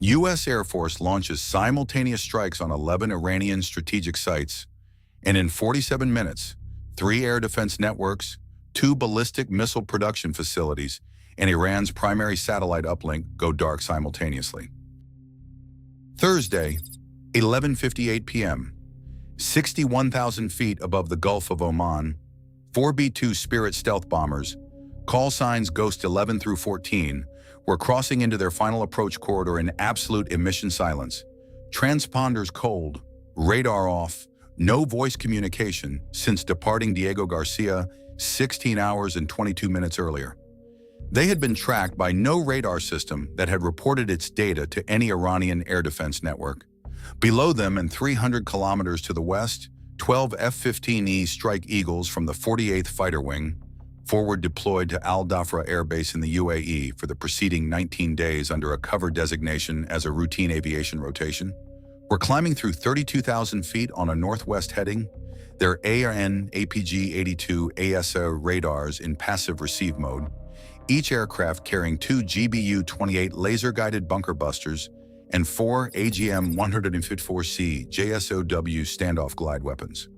U.S. Air Force launches simultaneous strikes on 11 Iranian strategic sites, and in 47 minutes, 3 air defense networks, 2 ballistic missile production facilities, and Iran's primary satellite uplink go dark simultaneously. Thursday, 11:58 p.m., 61,000 feet above the Gulf of Oman, 4 B-2 Spirit stealth bombers, call signs Ghost 11 through 14, were crossing into their final approach corridor in absolute emission silence. Transponders cold, radar off, no voice communication since departing Diego Garcia 16 hours and 22 minutes earlier. They had been tracked by no radar system that had reported its data to any Iranian air defense network. Below them and 300 kilometers to the west, 12 F-15E Strike Eagles from the 48th Fighter Wing, forward deployed to Al-Dhafra Air Base in the UAE for the preceding 19 days under a cover designation as a routine aviation rotation, were climbing through 32,000 feet on a northwest heading, their APG-82 AESA radars in passive receive mode, each aircraft carrying 2 GBU-28 laser-guided bunker busters and 4 AGM-154C JSOW standoff glide weapons.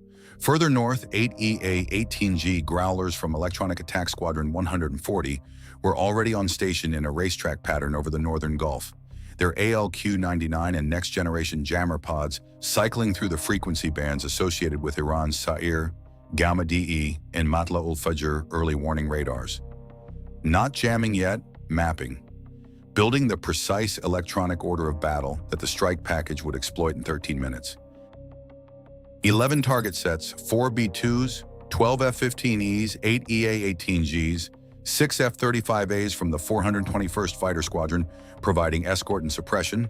Further north, 8 EA-18G Growlers from Electronic Attack Squadron 140 were already on station in a racetrack pattern over the northern Gulf, their ALQ-99 and next-generation jammer pods cycling through the frequency bands associated with Iran's Sa'ir, Gamma-DE, and Matla-ul-Fajr early warning radars. Not jamming yet, mapping. Building the precise electronic order of battle that the strike package would exploit in 13 minutes. 11 target sets, 4 B-2s, 12 F-15Es, 8 EA-18Gs, 6 F-35As from the 421st Fighter Squadron providing escort and suppression,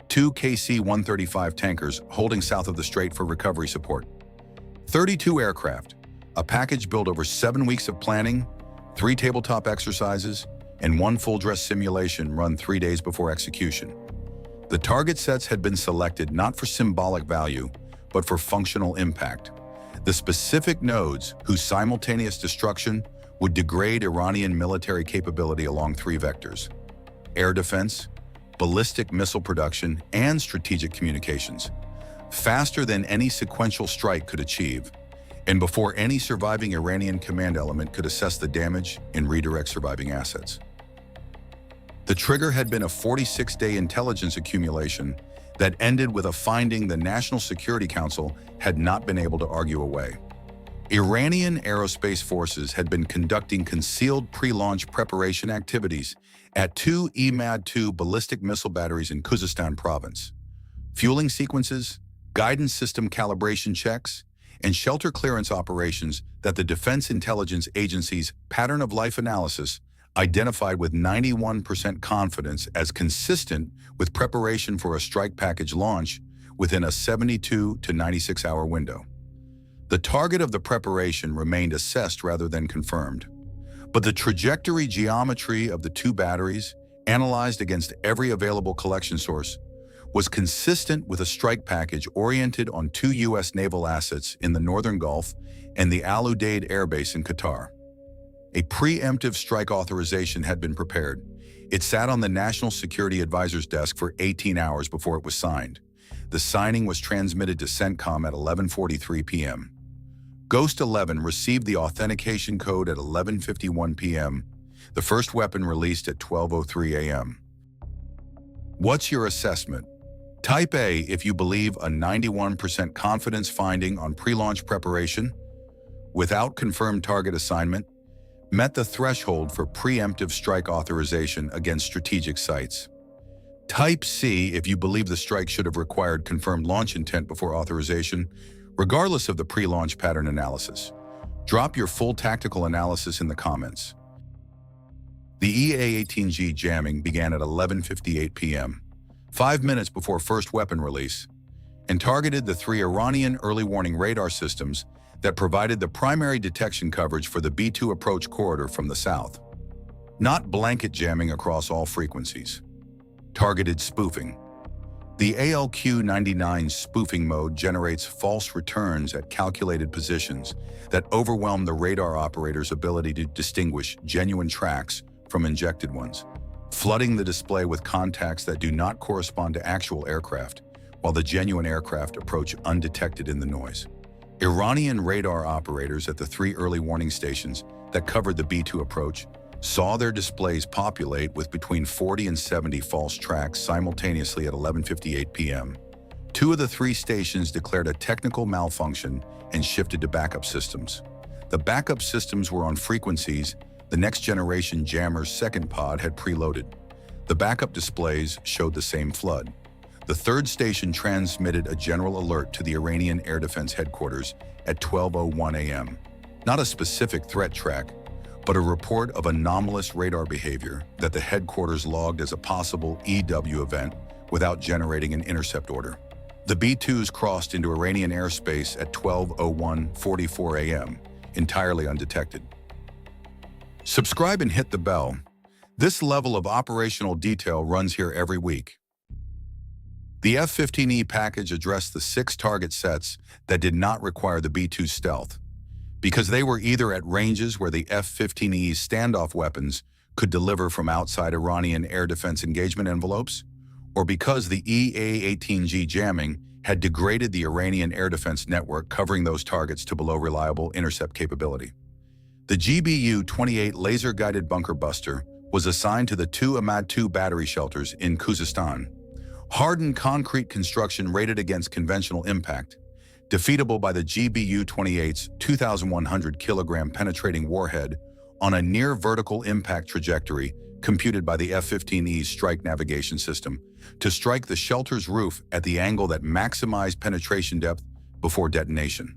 2 KC-135 tankers holding south of the Strait for recovery support, 32 aircraft, a package built over 7 weeks of planning, 3 tabletop exercises, and 1 full-dress simulation run 3 days before execution. The target sets had been selected not for symbolic value, but for functional impact. The specific nodes whose simultaneous destruction would degrade Iranian military capability along 3 vectors: air defense, ballistic missile production, and strategic communications, faster than any sequential strike could achieve, and before any surviving Iranian command element could assess the damage and redirect surviving assets. The trigger had been a 46-day intelligence accumulation that ended with a finding the National Security Council had not been able to argue away. Iranian aerospace forces had been conducting concealed pre-launch preparation activities at 2 EMAD-2 ballistic missile batteries in Khuzestan province. Fueling sequences, guidance system calibration checks, and shelter clearance operations that the Defense Intelligence Agency's pattern of life analysis identified with 91% confidence as consistent with preparation for a strike package launch within a 72 to 96-hour window. The target of the preparation remained assessed rather than confirmed, but the trajectory geometry of the 2 batteries, analyzed against every available collection source, was consistent with a strike package oriented on 2 U.S. naval assets in the Northern Gulf and the Al-Udeid Air Base in Qatar. A preemptive strike authorization had been prepared. It sat on the National Security Advisor's desk for 18 hours before it was signed. The signing was transmitted to CENTCOM at 11:43 p.m. Ghost 11 received the authentication code at 11:51 p.m., the first weapon released at 12:03 a.m. What's your assessment? Type A if you believe a 91% confidence finding on pre-launch preparation, without confirmed target assignment, met the threshold for preemptive strike authorization against strategic sites. Type C if you believe the strike should have required confirmed launch intent before authorization, regardless of the pre-launch pattern analysis. Drop your full tactical analysis in the comments. The EA-18G jamming began at 11:58 p.m., 5 minutes before first weapon release, and targeted the 3 Iranian early warning radar systems that provided the primary detection coverage for the B-2 approach corridor from the south. Not blanket jamming across all frequencies. Targeted spoofing. The ALQ-99 spoofing mode generates false returns at calculated positions that overwhelm the radar operator's ability to distinguish genuine tracks from injected ones. flooding the display with contacts that do not correspond to actual aircraft, while the genuine aircraft approach undetected in the noise. Iranian radar operators at the 3 early warning stations that covered the B-2 approach saw their displays populate with between 40 and 70 false tracks simultaneously at 11:58 p.m. 2 of the 3 stations declared a technical malfunction and shifted to backup systems. The backup systems were on frequencies the next-generation jammer's second pod had preloaded. The backup displays showed the same flood. The 3rd station transmitted a general alert to the Iranian Air Defense Headquarters at 12:01 a.m. Not a specific threat track, but a report of anomalous radar behavior that the headquarters logged as a possible EW event without generating an intercept order. The B-2s crossed into Iranian airspace at 12:01:44 a.m., entirely undetected. Subscribe and hit the bell. This level of operational detail runs here every week. The F-15E package addressed the 6 target sets that did not require the B-2 stealth, because they were either at ranges where the F-15E's standoff weapons could deliver from outside Iranian air defense engagement envelopes, or because the EA-18G jamming had degraded the Iranian air defense network covering those targets to below reliable intercept capability. The GBU-28 laser-guided bunker buster was assigned to the 2 Ahmad-2 battery shelters in Khuzestan. Hardened concrete construction rated against conventional impact, defeatable by the GBU-28's 2,100-kilogram penetrating warhead on a near-vertical impact trajectory computed by the F-15E's strike navigation system to strike the shelter's roof at the angle that maximized penetration depth before detonation.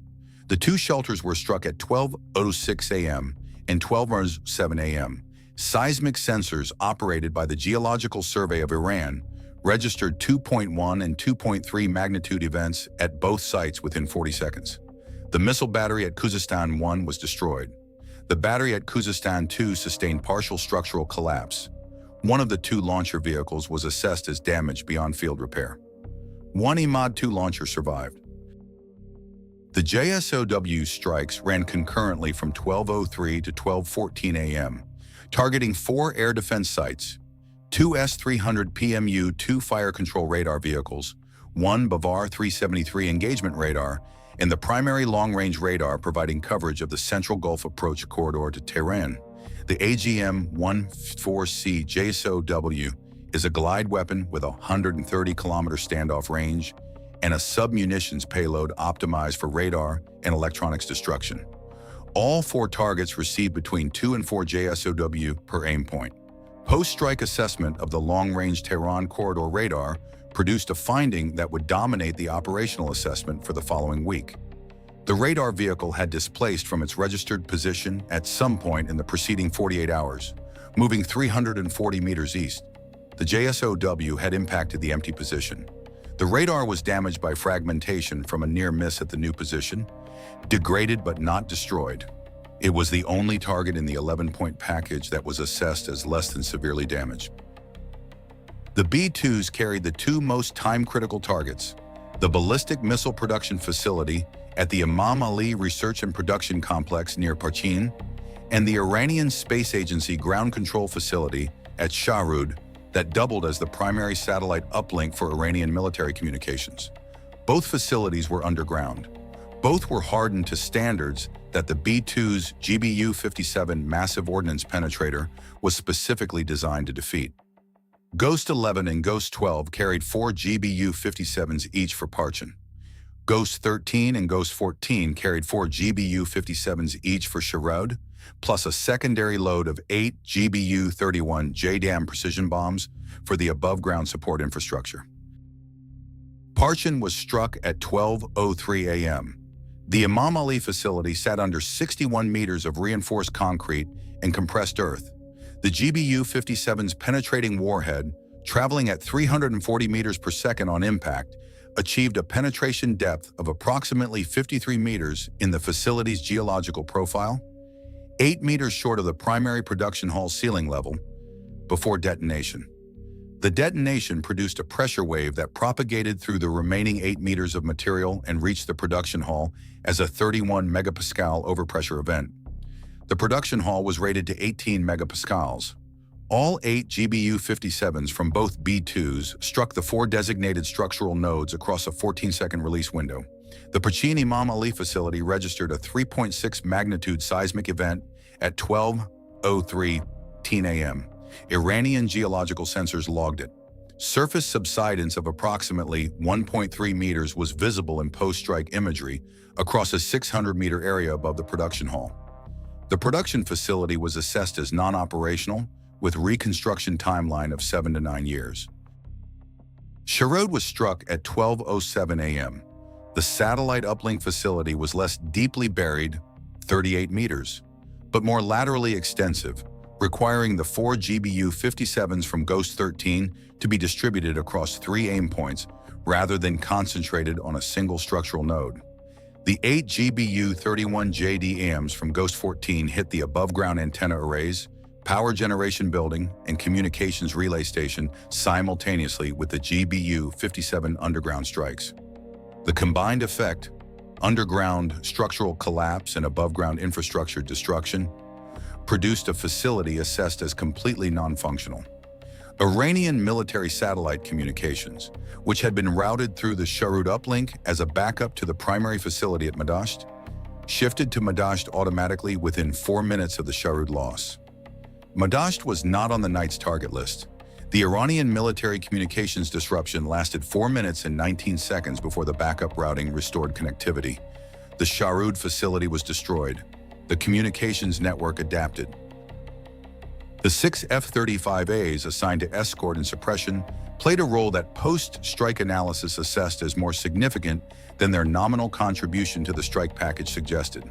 The 2 shelters were struck at 12:06 a.m. and 12:07 a.m. Seismic sensors operated by the Geological Survey of Iran registered 2.1 and 2.3 magnitude events at both sites within 40 seconds. The missile battery at Khuzestan 1 was destroyed. The battery at Khuzestan 2 sustained partial structural collapse. One of the 2 launcher vehicles was assessed as damaged beyond field repair. 1 Ahmad-2 launcher survived. The JSOW strikes ran concurrently from 12:03 to 12:14 a.m., targeting 4 air defense sites, 2 S-300 PMU-2 fire control radar vehicles, 1 Bavar 373 engagement radar, and the primary long-range radar providing coverage of the Central Gulf approach corridor to Tehran. The AGM-14C JSOW is a glide weapon with a 130-kilometer standoff range and a sub-munitions payload optimized for radar and electronics destruction. All 4 targets received between 2 and 4 JSOW per aim point. Post-strike assessment of the long-range Tehran corridor radar produced a finding that would dominate the operational assessment for the following week. The radar vehicle had displaced from its registered position at some point in the preceding 48 hours, moving 340 meters east. The JSOW had impacted the empty position. The radar was damaged by fragmentation from a near miss at the new position, degraded but not destroyed. It was the only target in the 11-point package that was assessed as less than severely damaged. The B-2s carried the 2 most time-critical targets: the ballistic missile production facility at the Imam Ali Research and Production Complex near Parchin, and the Iranian Space Agency ground control facility at Shahroud that doubled as the primary satellite uplink for Iranian military communications. Both facilities were underground. Both were hardened to standards that the B-2's GBU-57 massive ordnance penetrator was specifically designed to defeat. Ghost 11 and Ghost 12 carried 4 GBU-57s each for Parchin. Ghost 13 and Ghost 14 carried 4 GBU-57s each for Shahroud, plus a secondary load of 8 GBU-31 JDAM precision bombs for the above-ground support infrastructure. Parchin was struck at 12:03 a.m. The Imam Ali facility sat under 61 meters of reinforced concrete and compressed earth. The GBU-57's penetrating warhead, traveling at 340 meters per second on impact, achieved a penetration depth of approximately 53 meters in the facility's geological profile, 8 meters short of the primary production hall ceiling level, before detonation. The detonation produced a pressure wave that propagated through the remaining 8 meters of material and reached the production hall as a 31 megapascal overpressure event. The production hall was rated to 18 megapascals. All 8 GBU-57s from both B-2s struck the 4 designated structural nodes across a 14-second release window. The Parchin Imam Ali facility registered a 3.6 magnitude seismic event at 12:03 a.m. Iranian geological sensors logged it. Surface subsidence of approximately 1.3 meters was visible in post-strike imagery across a 600-meter area above the production hall. The production facility was assessed as non-operational, with reconstruction timeline of 7 to 9 years. Shahroud was struck at 12:07 a.m. The satellite uplink facility was less deeply buried, 38 meters, but more laterally extensive, requiring the 4 GBU-57s from Ghost 13 to be distributed across 3 aim points rather than concentrated on a single structural node. The 8 GBU-31 JDAMs from Ghost 14 hit the above-ground antenna arrays, power generation building, and communications relay station simultaneously with the GBU-57 underground strikes. The combined effect, underground structural collapse and above-ground infrastructure destruction, produced a facility assessed as completely non-functional. Iranian military satellite communications, which had been routed through the Shahroud uplink as a backup to the primary facility at Madasht, shifted to Madasht automatically within 4 minutes of the Shahroud loss. Madasht was not on the night's target list. The Iranian military communications disruption lasted 4 minutes and 19 seconds before the backup routing restored connectivity. The Shahroud facility was destroyed. The communications network adapted. The 6 F-35As assigned to escort and suppression played a role that post-strike analysis assessed as more significant than their nominal contribution to the strike package suggested.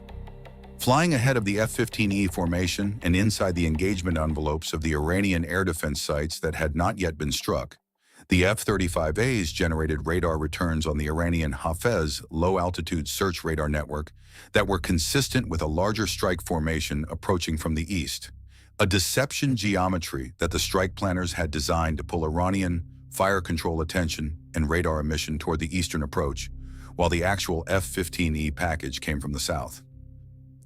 Flying ahead of the F-15E formation and inside the engagement envelopes of the Iranian air defense sites that had not yet been struck, the F-35As generated radar returns on the Iranian Hafez low-altitude search radar network that were consistent with a larger strike formation approaching from the east, a deception geometry that the strike planners had designed to pull Iranian fire control attention and radar emission toward the eastern approach, while the actual F-15E package came from the south.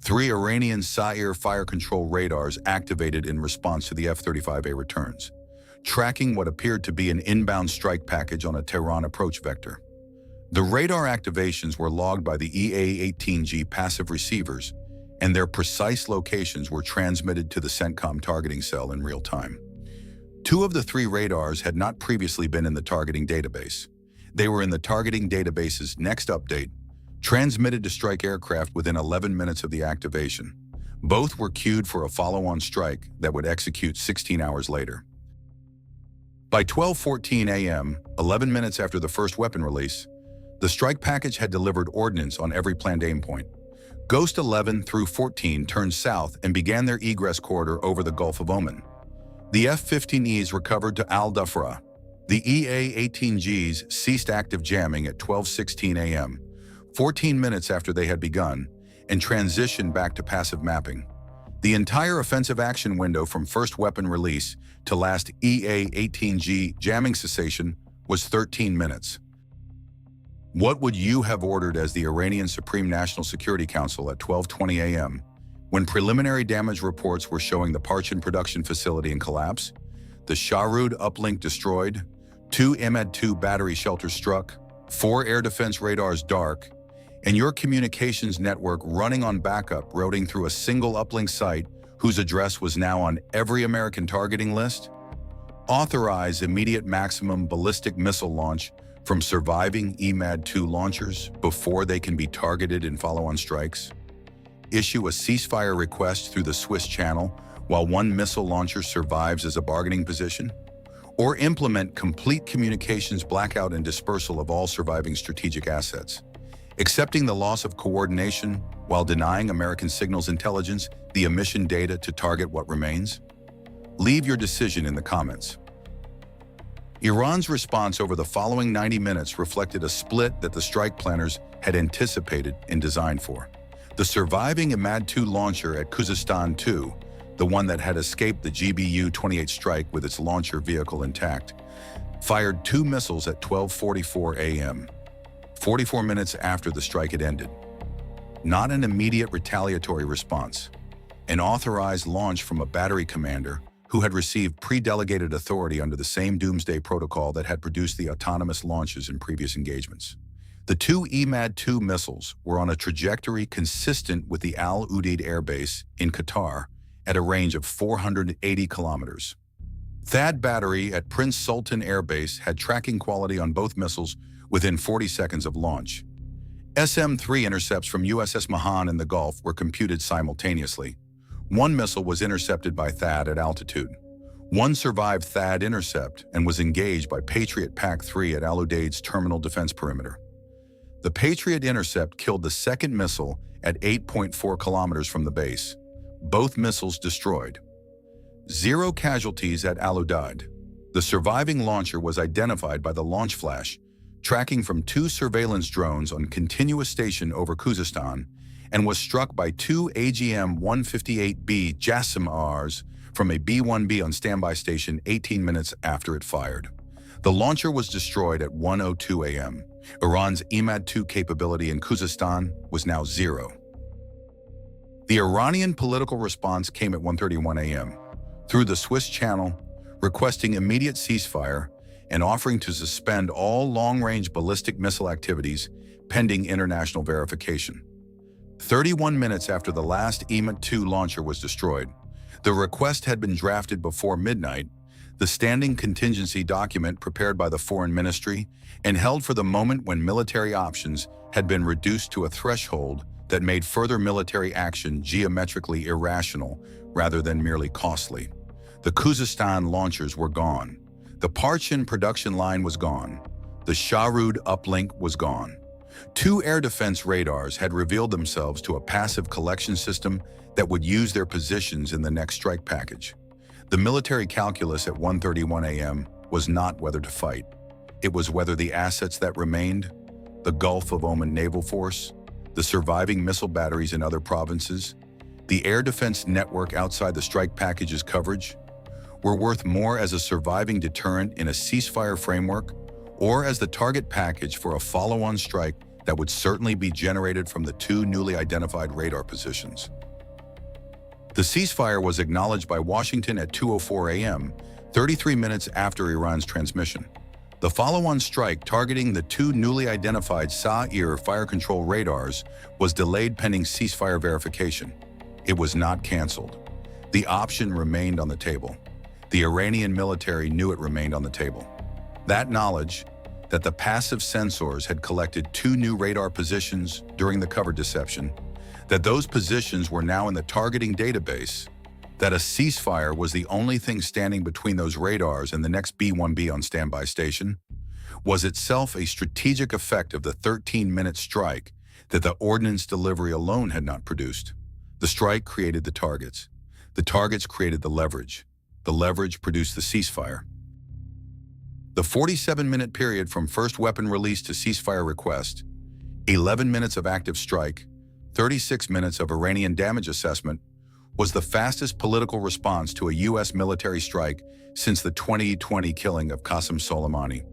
3 Iranian Sair fire control radars activated in response to the F-35A returns, tracking what appeared to be an inbound strike package on a Tehran approach vector. The radar activations were logged by the EA-18G passive receivers, and their precise locations were transmitted to the CENTCOM targeting cell in real time. 2 of the 3 radars had not previously been in the targeting database. They were in the targeting database's next update, transmitted to strike aircraft within 11 minutes of the activation. Both were queued for a follow-on strike that would execute 16 hours later. By 12:14 a.m., 11 minutes after the first weapon release, the strike package had delivered ordnance on every planned aim point. Ghost 11 through 14 turned south and began their egress corridor over the Gulf of Oman. The F-15Es recovered to Al-Dafra. The EA-18Gs ceased active jamming at 12:16 a.m., 14 minutes after they had begun, and transitioned back to passive mapping. The entire offensive action window from first weapon release to last EA-18G jamming cessation was 13 minutes. What would you have ordered as the Iranian Supreme National Security Council at 12:20 a.m. when preliminary damage reports were showing the Parchin production facility in collapse, the Shahroud uplink destroyed, 2 Imad-2 battery shelters struck, 4 air defense radars dark, and your communications network running on backup routing through a single uplink site whose address was now on every American targeting list? Authorize immediate maximum ballistic missile launch from surviving Imad-2 launchers before they can be targeted in follow-on strikes? Issue a ceasefire request through the Swiss channel while 1 missile launcher survives as a bargaining position? Or implement complete communications blackout and dispersal of all surviving strategic assets, accepting the loss of coordination while denying American signals intelligence the emission data to target what remains? Leave your decision in the comments. Iran's response over the following 90 minutes reflected a split that the strike planners had anticipated and designed for. The surviving Imad-2 launcher at Khuzestan-2, the one that had escaped the GBU-28 strike with its launcher vehicle intact, fired 2 missiles at 12:44 a.m., 44 minutes after the strike had ended. Not an immediate retaliatory response. An authorized launch from a battery commander who had received pre-delegated authority under the same Doomsday Protocol that had produced the autonomous launches in previous engagements. The two EMAD-2 missiles were on a trajectory consistent with the Al-Udeid Air Base in Qatar at a range of 480 kilometers. THAAD battery at Prince Sultan Air Base had tracking quality on both missiles within 40 seconds of launch. SM-3 intercepts from USS Mahan in the Gulf were computed simultaneously. One missile was intercepted by THAAD at altitude. One survived THAAD intercept and was engaged by Patriot PAC-3 at Al-Udeid's terminal defense perimeter. The Patriot intercept killed the second missile at 8.4 kilometers from the base. Both missiles destroyed. 0 casualties at Al-Udeid. The surviving launcher was identified by the launch flash, tracking from 2 surveillance drones on continuous station over Khuzestan, and was struck by 2 AGM-158B JASSM-Rs from a B-1B on standby station 18 minutes after it fired. The launcher was destroyed at 1:02 a.m. Iran's EMAD-2 capability in Khuzestan was now 0. The Iranian political response came at 1:31 a.m. through the Swiss channel, requesting immediate ceasefire and offering to suspend all long-range ballistic missile activities pending international verification. 31 minutes after the last EMAD-2 launcher was destroyed, the request had been drafted before midnight, the standing contingency document prepared by the Foreign Ministry and held for the moment when military options had been reduced to a threshold that made further military action geometrically irrational rather than merely costly. The Khuzestan launchers were gone. The Parchin production line was gone. The Shahroud uplink was gone. 2 air defense radars had revealed themselves to a passive collection system that would use their positions in the next strike package. The military calculus at 1:31 a.m. was not whether to fight. It was whether the assets that remained, the Gulf of Oman Naval Force, the surviving missile batteries in other provinces, the air defense network outside the strike package's coverage, were worth more as a surviving deterrent in a ceasefire framework or as the target package for a follow-on strike that would certainly be generated from the 2 newly identified radar positions. The ceasefire was acknowledged by Washington at 2:04 a.m., 33 minutes after Iran's transmission. The follow-on strike targeting the 2 newly identified Sa'ir fire control radars was delayed pending ceasefire verification. It was not canceled. The option remained on the table. The Iranian military knew it remained on the table. That knowledge, that the passive sensors had collected 2 new radar positions during the cover deception, that those positions were now in the targeting database, that a ceasefire was the only thing standing between those radars and the next B-1B on standby station, was itself a strategic effect of the 13-minute strike that the ordnance delivery alone had not produced. The strike created the targets. The targets created the leverage. The leverage produced the ceasefire. The 47-minute period from first weapon release to ceasefire request, 11 minutes of active strike, 36 minutes of Iranian damage assessment, was the fastest political response to a U.S. military strike since the 2020 killing of Qasem Soleimani.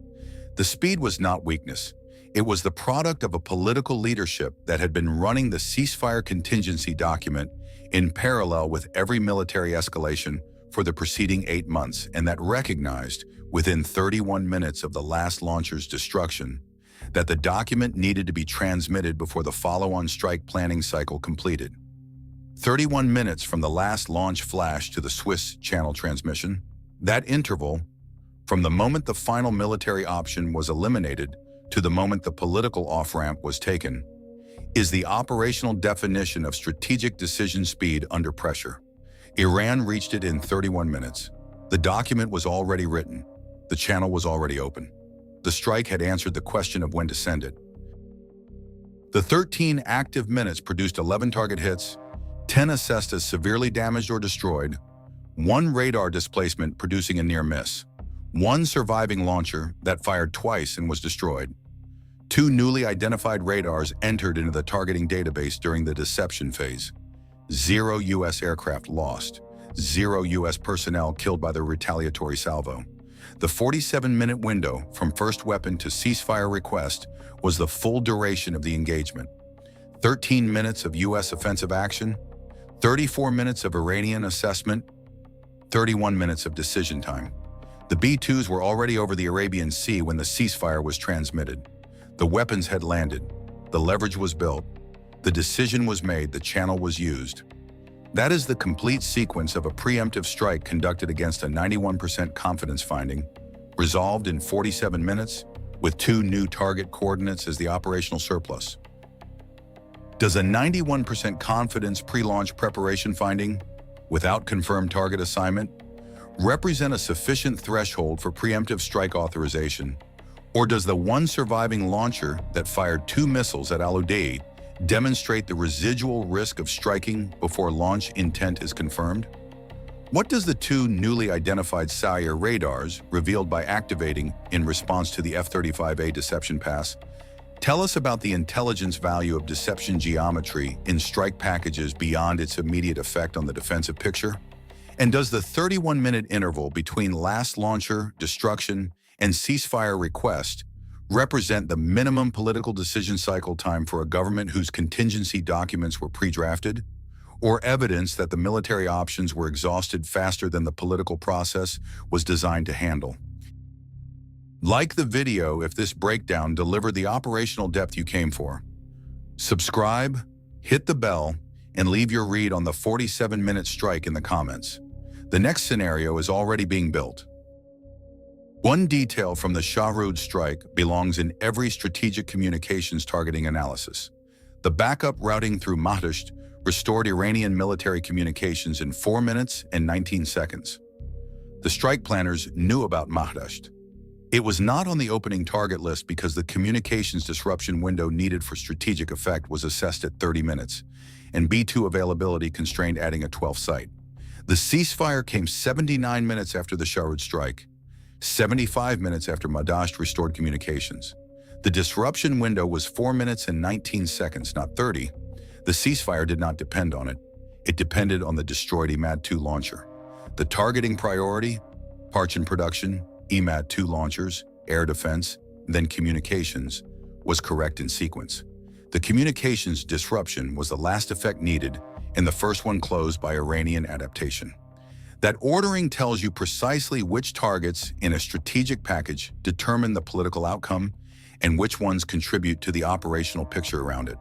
The speed was not weakness. It was the product of a political leadership that had been running the ceasefire contingency document in parallel with every military escalation for the preceding 8 months, and that recognized, within 31 minutes of the last launcher's destruction, that the document needed to be transmitted before the follow-on strike planning cycle completed. 31 minutes from the last launch flash to the Swiss channel transmission, that interval, from the moment the final military option was eliminated to the moment the political off-ramp was taken, is the operational definition of strategic decision speed under pressure. Iran reached it in 31 minutes. The document was already written. The channel was already open. The strike had answered the question of when to send it. The 13 active minutes produced 11 target hits, 10 assessed as severely damaged or destroyed, 1 radar displacement producing a near miss, 1 surviving launcher that fired twice and was destroyed, 2 newly identified radars entered into the targeting database during the deception phase, 0 U.S. aircraft lost, 0 U.S. personnel killed by the retaliatory salvo. The 47-minute window from first weapon to ceasefire request was the full duration of the engagement. 13 minutes of U.S. offensive action, 34 minutes of Iranian assessment, 31 minutes of decision time. The B-2s were already over the Arabian Sea when the ceasefire was transmitted. The weapons had landed. The leverage was built. The decision was made. The channel was used. That is the complete sequence of a preemptive strike conducted against a 91% confidence finding, resolved in 47 minutes, with 2 new target coordinates as the operational surplus. Does a 91% confidence pre-launch preparation finding, without confirmed target assignment, represent a sufficient threshold for preemptive strike authorization? Or does the one surviving launcher that fired 2 missiles at Al-Udeid demonstrate the residual risk of striking before launch intent is confirmed? What does the 2 newly identified Sayr radars, revealed by activating in response to the F-35A deception pass, tell us about the intelligence value of deception geometry in strike packages beyond its immediate effect on the defensive picture? And does the 31-minute interval between last launcher, destruction, and ceasefire request represent the minimum political decision cycle time for a government whose contingency documents were pre-drafted, or evidence that the military options were exhausted faster than the political process was designed to handle? Like the video if this breakdown delivered the operational depth you came for. Subscribe, hit the bell, and leave your read on the 47-minute strike in the comments. The next scenario is already being built. One detail from the Shahroud strike belongs in every strategic communications targeting analysis. The backup routing through Mahdasht restored Iranian military communications in 4 minutes and 19 seconds. The strike planners knew about Mahdasht. It was not on the opening target list because the communications disruption window needed for strategic effect was assessed at 30 minutes, and B-2 availability constrained adding a 12th site. The ceasefire came 79 minutes after the Shahroud strike, 75 minutes after Mahdasht restored communications. The disruption window was 4 minutes and 19 seconds, not 30. The ceasefire did not depend on it. It depended on the destroyed EMAD-2 launcher. The targeting priority, Parchin production, EMAD-2 launchers, air defense, then communications, was correct in sequence. The communications disruption was the last effect needed, and the first one closed by Iranian adaptation. That ordering tells you precisely which targets in a strategic package determine the political outcome and which ones contribute to the operational picture around it.